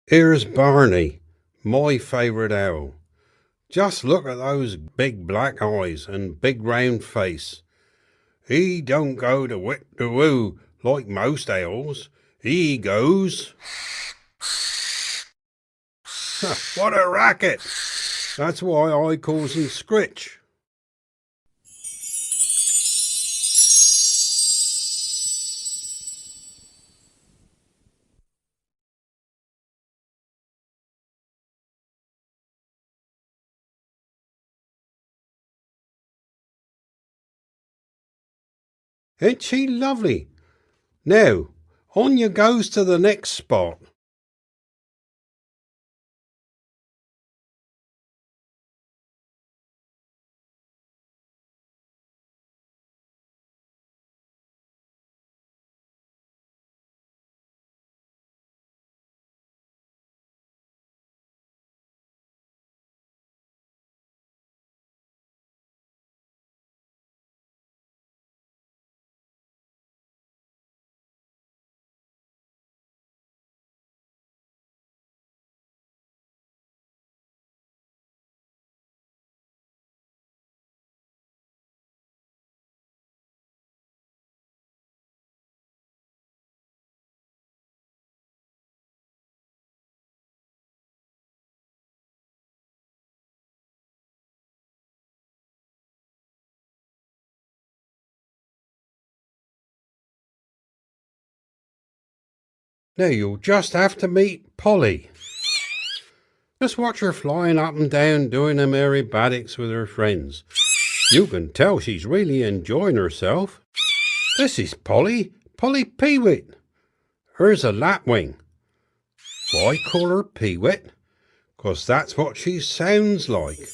Here's Barney, my favourite owl. Just look at those big black eyes and big round face. He don't go to whit to woo like most owls. He goes, what a racket! That's why I calls him Scritch. Ain't she lovely? Now, on you goes to the next spot. Now you'll just have to meet Polly. Just watch her flying up and down doing them aerobatics with her friends. You can tell she's really enjoying herself. This is Polly Peewit. Her's a lapwing. Why call her Peewit? 'Cause that's what she sounds like.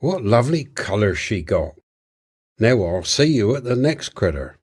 What lovely colours she got. Now I'll see you at the next critter.